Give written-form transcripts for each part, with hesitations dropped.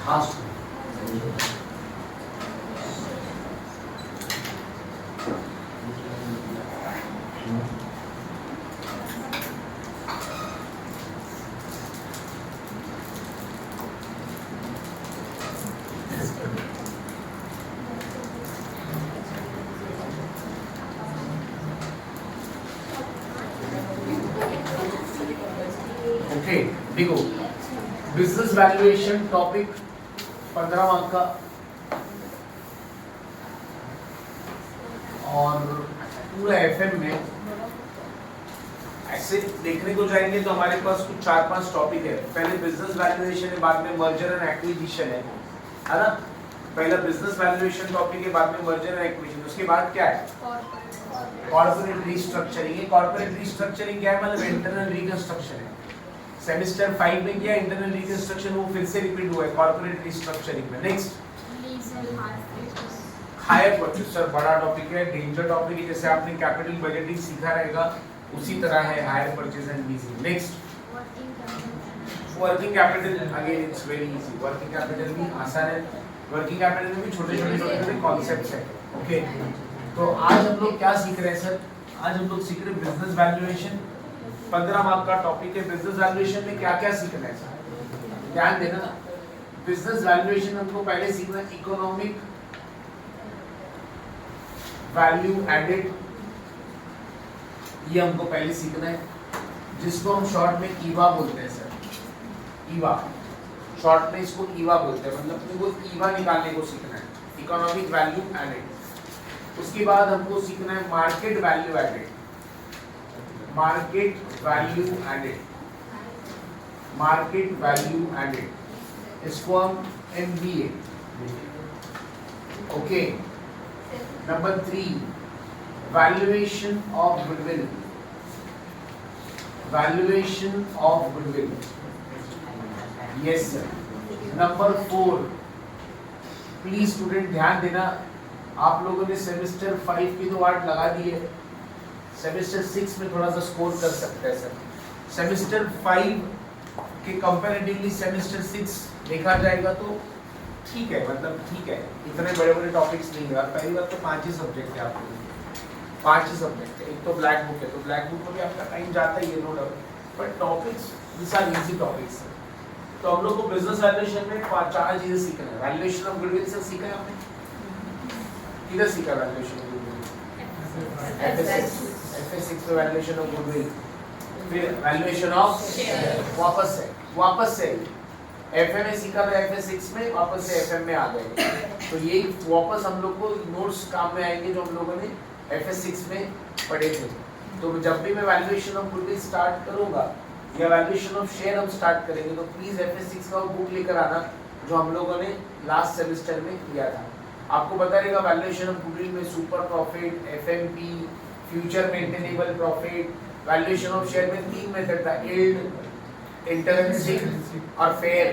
हाँ ओके, देखो business valuation topic 15 mark का, और पूरा एफएम में ऐसे देखने को जाएंगे तो हमारे पास कुछ 4-5 टॉपिक है। पहले बिजनेस वैल्यूएशन है, बाद में मर्जर एंड एक्विजिशन है ना। पहला बिजनेस वैल्यूएशन टॉपिक है, बाद में मर्जर एंड एक्विजिशन, उसके बाद क्या है कॉर्पोरेट रीस्ट्रक्चरिंग। कॉर्पोरेट रीस्ट्रक्चरिंग क्या है, मतलब इंटरनल रिकंस्ट्रक्शन है। सेमेस्टर 5 में क्या इंटरनल रिकंस्ट्रक्शन, वो फिर से रिपीट हुआ है कॉर्पोरेट रिस्ट्रक्चरिंग में। नेक्स्ट हायर परचेज, सर बड़ा टॉपिक है, डेंजर टॉपिक है, जैसे आपने कैपिटल बजटिंग सीखा रहेगा उसी तरह है hire purchase and leasing. Next working capital, again it's very easy, working capital भी आसान है, वर्किंग कैपिटल में भी छोटे छोटे कॉन्सेप्ट्स है। ओके, तो आज हम लोग क्या सीख रहे हैं सर, आज हम लोग सीख रहे हैं बिजनेस वैल्यूएशन। 15 मार्क का टॉपिक है। बिजनेस वैल्यूएशन में क्या क्या सीखना है सर, ध्यान देना ना। बिजनेस वैल्यूएशन हमको पहले सीखना है इकोनॉमिक वैल्यू एडेड, ये हमको पहले सीखना है, जिसको हम शॉर्ट में ईवा बोलते हैं सर। ईवा शॉर्ट में इसको ईवा बोलते हैं, मतलब तुमको ईवा निकालने को सीखना है, इकोनॉमिक वैल्यू एडेड। उसके बाद हमको सीखना है market value added, market value added, market value added, इसको हम MVA। Okay, number 3 valuation of goodwill, valuation of goodwill, yes sir. Number 4, please student ध्यान देना, आप लोगों ने सेमेस्टर 5 की तो वाट लगा दी है, सेमेस्टर 6 में थोड़ा सा स्कोर कर सकते हैं सर। सेमेस्टर 5 के कंपैरेटिवली सेमेस्टर 6 देखा जाएगा तो ठीक है, मतलब ठीक है, इतने बड़े बड़े टॉपिक्स नहीं है। पहली बात तो 5 ही सब्जेक्ट है आप लोगों के, 5 ही सब्जेक्ट है। एक तो ब्लैक बुक है, तो ब्लैक बुक में भी आपका टाइम जाता ही है, no doubt, but topics this are easy topics. तो हम लोग को बिजनेस वैल्यूएशन में 4 चीजें सीखना है। वैल्यूएशन ऑफ गुडविल से सीखा है आपने, किधर सीखा वैल्यूएशन ऑफ गुडविल? FS6 में वैल्यूएशन ऑफ गुडविल, फिर वैल्यूएशन ऑफ वापस से FM में सीखा था, FS6 में वापस से FM में आ गए। तो ये वापस हम लोग को नोट्स काम में आएंगे जो हम लोगों ने FS6 में पढ़े थे। तो जब भी मैं वैल्यूएशन ऑफ गुडविल स्टार्ट करूंगा या वैल्यूएशन ऑफ शेयर हम स्टार्ट करेंगे तो प्लीज FS6 का बुक लेकर आना जो हम लोगों ने लास्ट सेमेस्टर में किया था। आपको पता रहेगा वैल्यूएशन ऑफ गुडविल में super profit, FMP, future maintainable profit, valuation of share में 3 मेथड था, यील्ड, इंटरिंसिक और फेयर।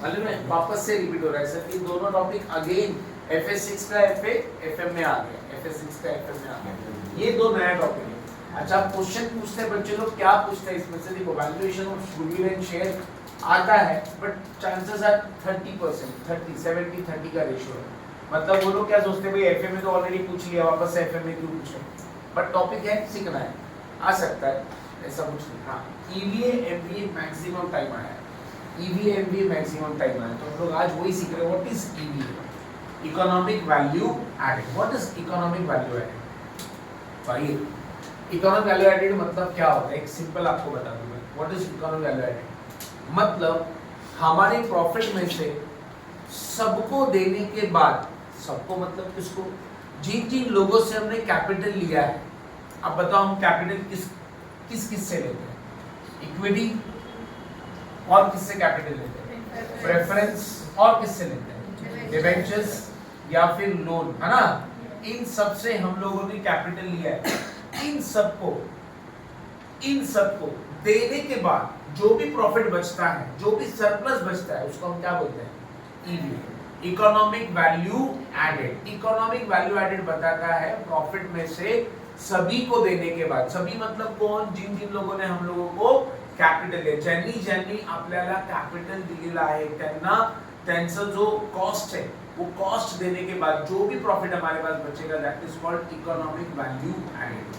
मालूम है, वापस से रिपीट हो रहा है सर, ये दोनों टॉपिक अगेन FS6 का FM में आ गया, FS6 का FM में आ गया, ये दो नया टॉपिक है। अच्छा, क्वेश्चन पूछते हैं बच्चे लोग, क्या पूछते हैं इसमें से, देखो valuation of goodwill and share आता है, बट चांसेस आर 30%, 70-30 का रेशियो है। मतलब वो लोग क्या सोचते हैं, भाई FM में तो ऑलरेडी पूछ लिया, वापस से FM में क्यों पूछे, बट टॉपिक है, सीखना है, आ सकता है, ऐसा कुछ नहीं। हाँ, EVA MVA मैक्सिमम टाइम आया है, EVA MVA मैक्सिमम टाइम आया, तो हम लोग आज वही सीख रहे हैं। What is EVA, economic value added. What is economic value added? भाई इकोनॉमिक वैल्यू एडेड मतलब क्या होता है, एक सिंपल आपको बता दूं मैं। What is economic value added मतलब हमारे प्रॉफिट में से सबको देने के बाद, सबको मतलब किसको, जिन जिन लोगों से हमने कैपिटल लिया है, अब बताओ हम कैपिटल किस से लेते हैं, इक्विटी, और किससे कैपिटल लेते हैं, प्रेफरेंस, और किससे लेते हैं, डिबेंचर्स या फिर लोन, है ना। इन सब से हम लोगों ने कैपिटल लिया है। इन सबको देने के बाद जो भी प्रॉफिट बचता है, जो भी सरप्लस बचता है, उसको हम क्या बोलते हैं, EVA, economic value added. Economic value added बताता है प्रॉफिट में से सभी को देने के बाद, सभी मतलब कौन, जिन जिन लोगों ने हम लोगों को कॅपिटल आहे, ज्यांनी ज्यांनी आपल्याला कॅपिटल दिलेलं आहे त्यांचा जो कॉस्ट है वो कॉस्ट देने के बाद जो भी प्रॉफिट हमारे पास बचेगा that is called economic value added.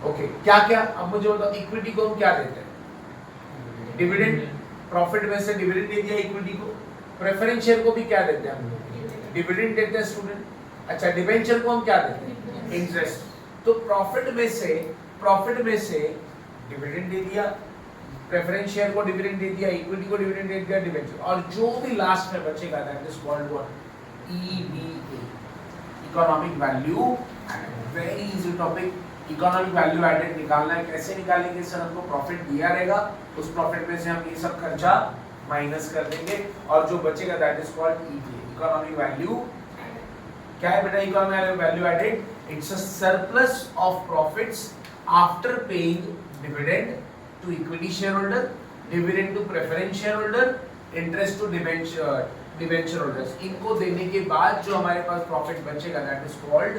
Okay, क्या क्या अब मुझे बताओ, इक्विटी को हम क्या देते हैं? डिविडेंड। प्रॉफिट में से डिविडेंड दे दिया इक्विटी को। प्रेफरेंस शेयर को भी क्या देते हैं हम लोग? डिविडेंड देते हैं स्टूडेंट। अच्छा, डिबेंचर को हम क्या देते हैं? इंटरेस्ट। तो प्रॉफिट में से डिविडेंड दे दिया, प्रेफरेंस शेयर को डिविडेंड दे दिया, इक्विटी को डिविडेंड दे दिया, डिबेंचर, और जो भी लास्ट में बचेगा that is called what? EVA, economic value added. Very easy topic. Economic value added निकालना है। कैसे निकालेंगे सर? हमको प्रॉफिट दिया रहेगा, उस प्रॉफिट में से हम ये सब खर्चा माइनस कर देंगे और जो बचेगा that is called EVA, economic value. क्या है बेटा economic value added? It's a surplus of profits after paying dividend to equity share holder, dividend to preference share holder, interest to debenture holders. इनको देने के बाद जो हमारे पास प्रॉफिट बचेगा that is called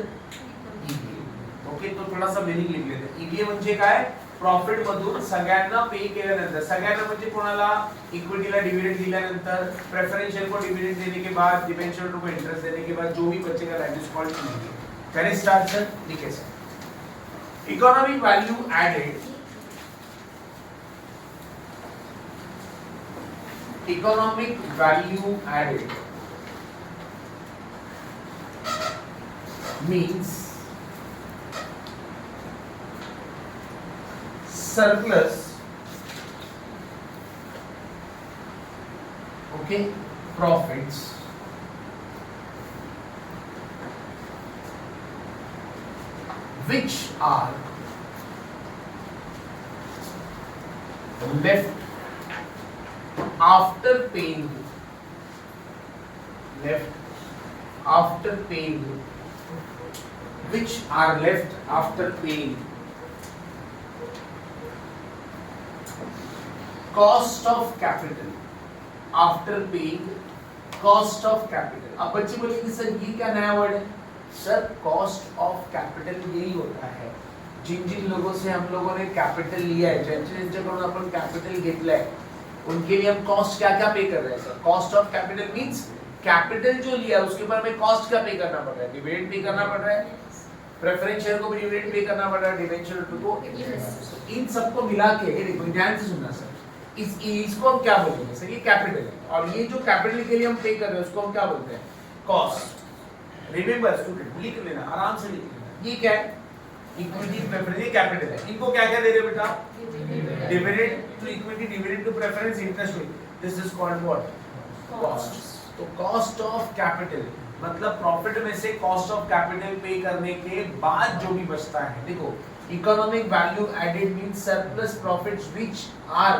EVA। Okay, तो थोड़ा सा मीनिंग लिख लेते हैं। EVA म्हणजे काय? प्रॉफिट मधून सगळ्यांना पे केल्यानंतर, सगळ्यांना म्हणजे कोणाला? इक्विटीला डिविडेंड दिल्यानंतर, प्रेफरेंस शेयर को डिविडेंड देने के बाद, डिबेंचर को इंटरेस्ट देने के बाद जो भी बचेगा that is called EVA। Can I start sir? लिखिए sir. Economic value added, economic value added means surplus, okay, profits which are left after paying which are left after paying cost of capital, after paying cost of capital। अब बच्चे बोलेंगे sir ये क्या नया word है? Sir cost of capital यही होता है जिन जिन लोगों से हम लोगों ने कैपिटल लिया है, ज्यांच्याकडून आपण कैपिटल घेतलंय उनके लिए हम कॉस्ट क्या क्या पे कर रहे हैं sir? Cost of capital means capital जो लिया उसके ऊपर हमें कॉस्ट क्या पे करना पड़ रहा है? डिविडेंड पे करना पड़ रहा है, प्रेफरेंस शेयर को भी डिविडेंड पे करना पड़ रहा है, डिबेंचर को। इन सबको मिला के ये देखो ध्यान से सुनना सर, इसको हम क्या बोलेंगे सर? ये कैपिटल है और ये जो कैपिटल के लिए हम पे कर रहे हैं उसको हम क्या बोलते हैं? कॉस्ट। रिमेंबर स्टूडेंट, लिख लेना, आराम से लिख लेना। ये क्या है? इक्विटी, प्रेफरेंस, ये कैपिटल है। इनको क्या क्या दे रहे बेटा? Dividend to equity, dividend to preference, interest. This is called what? Cost. तो कॉस्ट ऑफ कैपिटल मतलब प्रॉफिट में से कॉस्ट ऑफ कैपिटल पे करने के बाद जो भी बचता है। देखो economic value added means surplus profits which are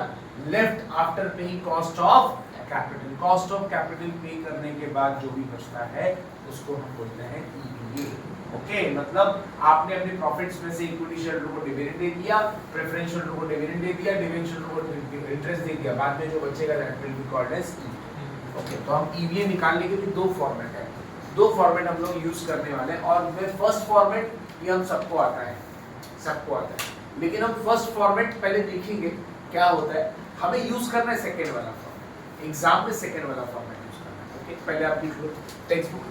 left after paying cost of capital. Cost of capital पे करने के बाद जो भी बचता है उसको हम बोलते हैं EVA। ओके, मतलब आपने अपने प्रॉफिट्स में से इक्विटी शेयर को डिविडेंड दे दिया, प्रेफरेंस शेयर को डिविडेंड दे दिया, डिबेंचर को इंटरेस्ट दे दिया, बाद में जो बचेगा that will be called as EVA। Okay, तो हम EVA निकालने के लिए दो फॉर्मेट है, दो फॉर्मेट हम लोग यूज करने वाले हैं। और वे फर्स्ट फॉर्मेट ये हम सबको आता है, लेकिन हम फर्स्ट फॉर्मेट पहले देखेंगे क्या होता है। हमें यूज करना है सेकंड वाला फॉर्मेट, एग्जाम में सेकंड वाला फॉर्मेट यूज करना है। ओके, पहले आप लिख लो टेक्स्ट बुक।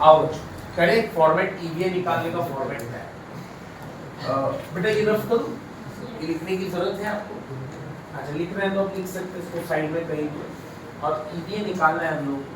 आओ करेक्ट फॉर्मेट EVA निकालने का फॉर्मेट है। बेटा ये रफ करूं, ये लिखने की जरूरत है आपको? अच्छा लिख रहे हैं तो आप लिख सकते हैं इसको साइड में कहीं पे। और EVA निकालना है हम लोग।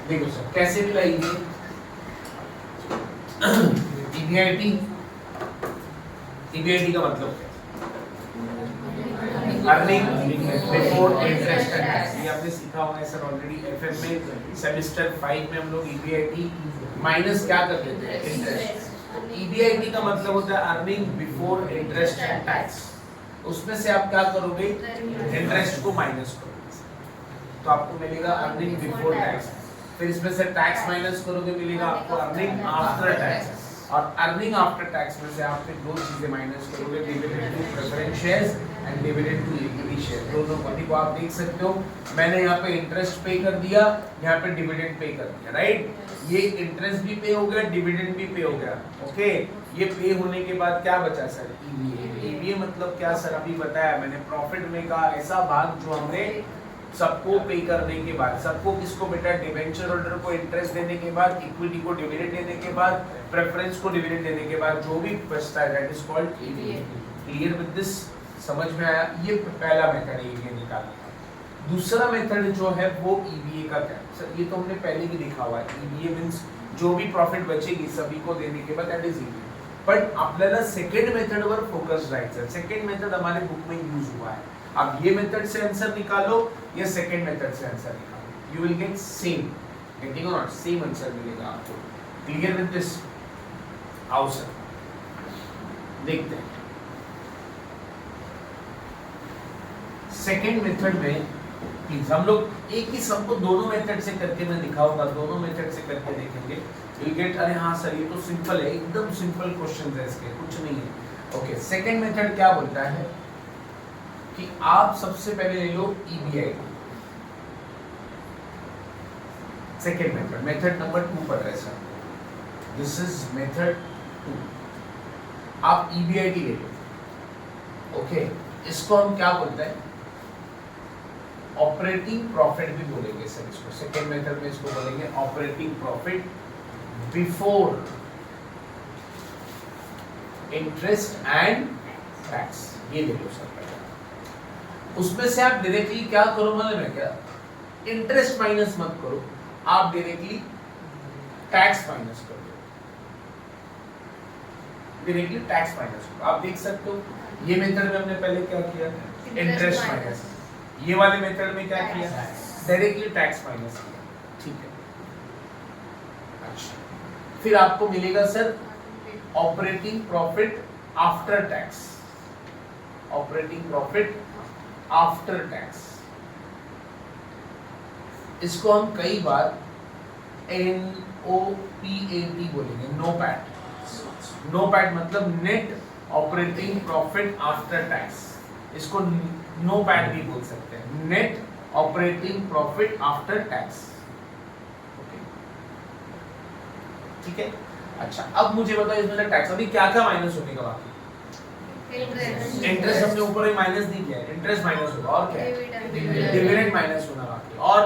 देखो सर कैसे भी लाएंगे ईबीआईटी, ईबीआईटी का मतलब क्या है? Earning before interest and tax. ये आपने सीखा होगा सर ऑलरेडी एफएम में, सेमेस्टर 5 में हम लोग ईबीआईटी माइनस क्या कर लेते हैं, इंटरेस्ट। ईबीआईटी का मतलब होता है earning before interest and tax. उसमें से आप क्या करोगे, इंटरेस्ट को माइनस करोगे, तो आपको मिलेगा अर्निंग बिफोर टैक्स। फिर इसमें से टैक्स माइनस करोगे, मिलेगा आपको अर्निंग आफ्टर टैक्स। और अर्निंग आफ्टर टैक्स में से आप फिर दो चीजें माइनस करोगे, dividend to preference shares and dividend to equity share. दोनों को आप देख सकते हो, मैंने यहाँ पे इंटरेस्ट पे कर दिया, यहाँ पे डिविडेंड पे कर दिया, राइट। ये इंटरेस्ट भी पे हो गया, डिविडेंड भी पे हो गया, ओके। ये पे होने के बाद क्या बचा सर, ईवीए। ईवीए मतलब क्या सर, अभी बताया मैंने, प्रॉफिट में का ऐसा भाग जो हमने सबको पे करने के बाद, सबको किसको बेटा, डिबेंचर होल्डर को इंटरेस्ट देने के बाद, इक्विटी को डिविडेंड देने के बाद, प्रेफरेंस को डिविडेंड देने के बाद जो भी बचता है that is called EVA. Clear with this, समझ में आया? ये पहला मेथड है ईवीए निकालने का। दूसरा मेथड जो है वो ईवीए का क्या सर, ये तो हमने पहले भी देखा हुआ है। ईवीए मींस जो भी प्रॉफिट बचेगी सभी को देने के बाद, दैट इज ईवीए। बट आपल्याला सेकंड मेथड वर फोकस राहायचं। सेकंड मेथड हमारे बुक में यूज हुआ है। अब ये मेथड से आंसर निकालो या सेकंड मेथड से आंसर निकालो, you will get same, getting और नॉट सेम आंसर मिलेगा आपको। Clear with this? आओ सर देखते हैं। सेकंड मेथड में प्लीज हम लोग एक ही सम को दोनों मेथड से करके मैं दिखाऊंगा, दोनों मेथड से करके देखेंगे, विल गेट। अरे हाँ सर ये तो सिंपल है, एकदम सिंपल क्वेश्चन है, इसके कुछ नहीं है। ओके, सेकंड मेथड क्या बोलता है कि आप सबसे पहले ले लो EBIT. Second method, method number 2 पढ़ रहे सर, दिस इज मेथड 2। आप ईबीआईटी ले लो, ओके। इसको हम क्या बोलते हैं, ऑपरेटिंग प्रॉफिट भी बोलेंगे सर इसको। सेकेंड मेथड में इसको बोलेंगे operating profit before interest and tax. ये ले लो सर। उसमें से आप डायरेक्टली क्या करो मालूम है क्या, इंटरेस्ट माइनस मत करो, आप डायरेक्टली टैक्स माइनस कर दो। डायरेक्टली टैक्स माइनस करो। आप देख सकते हो ये मेथड में हमने पहले क्या किया, इंटरेस्ट माइनस। ये वाले मेथड में क्या किया, डायरेक्टली टैक्स माइनस किया, ठीक है। अच्छा, फिर आपको मिलेगा sir operating profit after tax. Operating profit after tax, इसको हम कई बार NOPAT बोलेंगे, नो पैट। नो पैट मतलब net operating profit after tax. इसको नो पैट भी बोल सकते हैं, net operating profit after tax, okay ठीक है। अच्छा, अब मुझे बताओ इसमें से टैक्स अभी क्या क्या माइनस होने का बाकी, इंटरेस्ट हमने ऊपर ही माइनस नहीं किया है, इंटरेस्ट माइनस होगा, और क्या है, डिविडेंड माइनस होना बाकी, और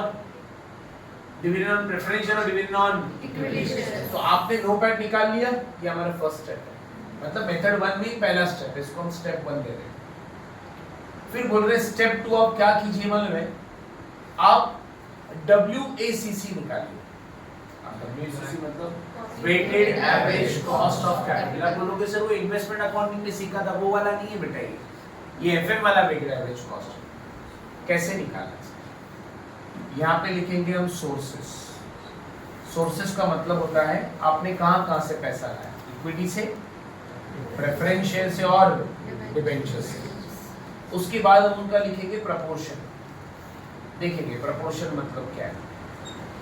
डिविडेंड ऑन प्रेफरेंस और डिविडेंड ऑन इक्विटी शेयर। तो आपने नो पैट निकाल लिया, ये हमारा फर्स्ट स्टेप है, मतलब मेथड 1 में पहला स्टेप है, इसको हम स्टेप 1 दे रहे हैं। फिर बोल रहे स्टेप 2 आप क्या कीजिए मालूम है, आप WACC निकालिए। WACC मतलब weighted average cost of capital. आप बोलोगे सर वो इन्वेस्टमेंट अकाउंटिंग में सीखा था, वो वाला नहीं है बेटा, ये एफएम वाला वेटेड एवरेज कॉस्ट। कैसे निकालना है, यहाँ पे लिखेंगे हम सोर्सेस। सोर्सेस का मतलब होता है आपने कहाँ से पैसा लाया, इक्विटी से, प्रेफरेंस शेयर से और डिबेंचर से। उसके बाद हम उनका लिखेंगे प्रपोर्शन, देखेंगे प्रपोर्शन मतलब क्या है।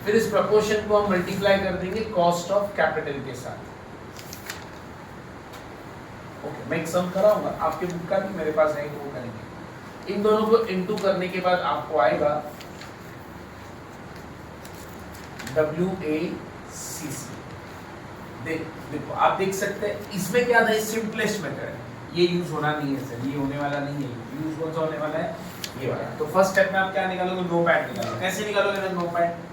फिर इस प्रपोर्शन को हम मल्टीप्लाई कर देंगे कॉस्ट ऑफ कैपिटल के साथ। ओके, मैं एक सम कराऊंगा, आपके बुक का भी मेरे पास है, वो करेंगे। इन दोनों को इनटू करने के बाद आपको आएगा WACC। देखो आप देख सकते हैं इसमें क्या था, सिंपलेस्ट मेथड है, ये यूज होना नहीं है सर, ये होने वाला नहीं है। यूज कौन सा होने वाला है, ये वाला। तो फर्स्ट स्टेप में आप क्या निकालोगे, नो पैट निकालोगे। कैसे निकालोगे no PAT,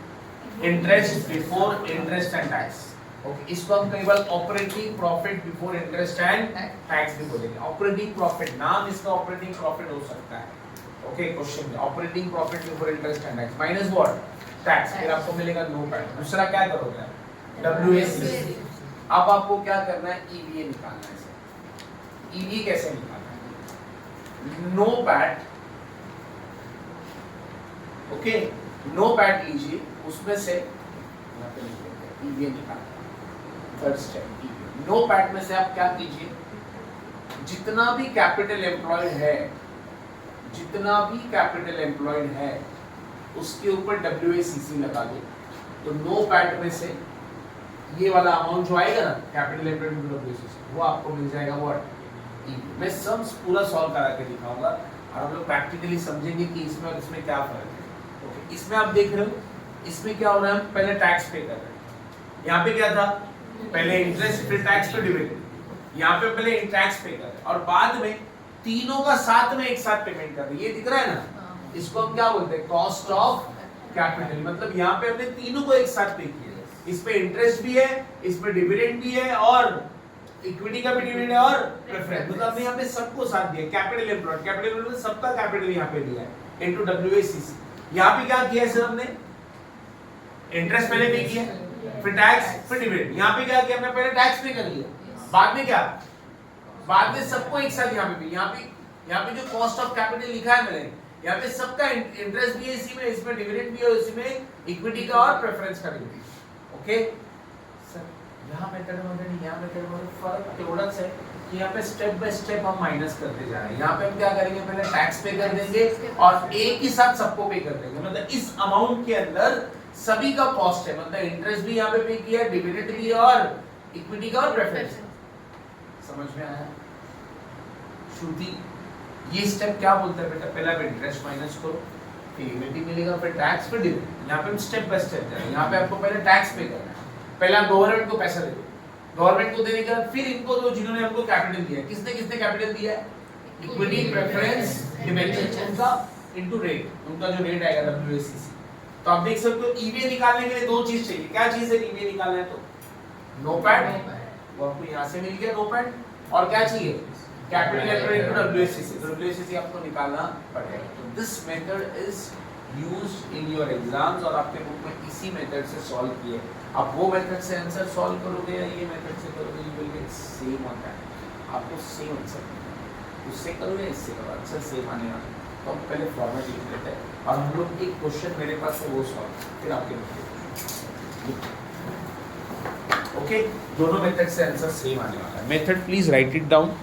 interest before interest and tax. Okay, इसको हम कई बार operating profit before interest and tax भी बोलेंगे। ऑपरेटिंग प्रॉफिट, नाम इसका ऑपरेटिंग प्रॉफिट हो सकता है। ओके, क्वेश्चन में operating profit before interest and tax minus what, tax, फिर आपको मिलेगा नो पैट। दूसरा क्या करोगे, WACC। अब आपको क्या करना है, EVA निकालना है। EVA कैसे निकालना है, NOPAT, okay, NOPAT लीजिए, उसमें से EVA निकालना। थर्ड स्टेप, नो पैट में से आप क्या कीजिए, जितना भी कैपिटल एम्प्लॉयड है, जितना भी कैपिटल एम्प्लॉयड है उसके ऊपर WACC लगा दो। तो नो पैट में से ये वाला अमाउंट जो आएगा ना कैपिटल एम्प्लॉयड में WACC, वो आपको मिल जाएगा व्हाट, EVA। मैं सम्स पूरा सॉल्व करा के दिखाऊंगा और आप लोग प्रैक्टिकली समझेंगे कि इसमें और इसमें क्या फर्क है। ओके, इसमें आप देख रहे हो, इसमें क्या हो रहा है, हम पहले टैक्स पे कर रहे हैं। यहाँ पे क्या था, पहले इंटरेस्ट फिर टैक्स फिर डिविडेंड। यहाँ पे पहले टैक्स पे कर रहे हैं और बाद में तीनों का साथ में एक साथ पेमेंट कर रहे हैं। ये दिख रहा है ना, इसको हम क्या बोलते हैं, कॉस्ट ऑफ कैपिटल। मतलब यहाँ पे हमने तीनों को एक साथ पे किया, इस पे इंटरेस्ट भी है, इस पे डिविडेंड भी है और इक्विटी का भी डिविडेंड है और प्रेफरेंस। मतलब हमने यहाँ पे सबको साथ दिया। कैपिटल एम्प्लॉयड, कैपिटल एम्प्लॉयड सबका कैपिटल यहाँ पे दिया है इनटू WACC। यहाँ पे क्या किया सर हमने, इंटरेस्ट पहले पे किया, फिर टैक्स, फिर डिविडेंड। यहाँ पे क्या किया हमने, पहले टैक्स पे कर लिया, बाद में क्या, बाद में सबको एक साथ यहाँ पे। यहाँ पे जो कॉस्ट ऑफ कैपिटल लिखा है मैंने, यहाँ पे सबका इंटरेस्ट भी है इसी में, इसमें डिविडेंड भी है, इसी में इक्विटी का और प्रेफरेंस का भी। ओके सर, यहाँ मेथड में यहाँ मेथड में फर्क थोड़ा सा है कि यहाँ पे स्टेप बाय स्टेप हम माइनस करते जा रहे हैं। यहाँ पे हम क्या करेंगे, पहले टैक्स पे कर देंगे और एक ही साथ सबको पे कर देंगे। मतलब इस अमाउंट के अंदर सभी का कॉस्ट है, मतलब इंटरेस्ट भी यहाँ पे किया, डिविडेंड भी और इक्विटी का और प्रेफरेंस। समझ में आया श्रुति? ये स्टेप क्या बोलता है बेटा, पहले आप इंटरेस्ट माइनस करो, फिर इक्विटी मिलेगा, फिर टैक्स, फिर डिविडेंड। यहाँ पे हम स्टेप बाय स्टेप जा रहे हैं। यहाँ पे आपको पहले टैक्स पे करना है, पहले आप गवर्नमेंट को पैसा दे दो, गवर्नमेंट को देने के बाद फिर इनको दो जिन्होंने हमको कैपिटल दिया है। किसने किसने कैपिटल दिया है, इक्विटी, प्रेफरेंस, डिबेंचर, उनका इनटू रेट, उनका जो रेट आएगा WACC। तो आप देख सकते हो EVA निकालने के लिए दो चीज चाहिए। क्या चीज है EVA निकालना है, तो नो पैट, वो आपको यहाँ से मिल गया नो पैट, और क्या चाहिए, कैपिटल एम्प्लॉयड इनटू WACC। तो WACC आपको निकालना पड़ेगा। तो this method is used in your exams और आपके बुक में इसी मेथड से सॉल्व किए। आप वो मेथड से आंसर सॉल्व करोगे या ये मेथड से करोगे, you will get same on that, आपको सेम आंसर मिलेगा। उससे करोगे इससे करो, आंसर सेम आने वाला है। तो हम पहले फॉर्मेट लिख लेते हैं और हम लोग एक क्वेश्चन मेरे पास है वो सॉल्व, फिर आपके ओके, दोनों मेथड से आंसर सेम आने वाला है। Method please right it down.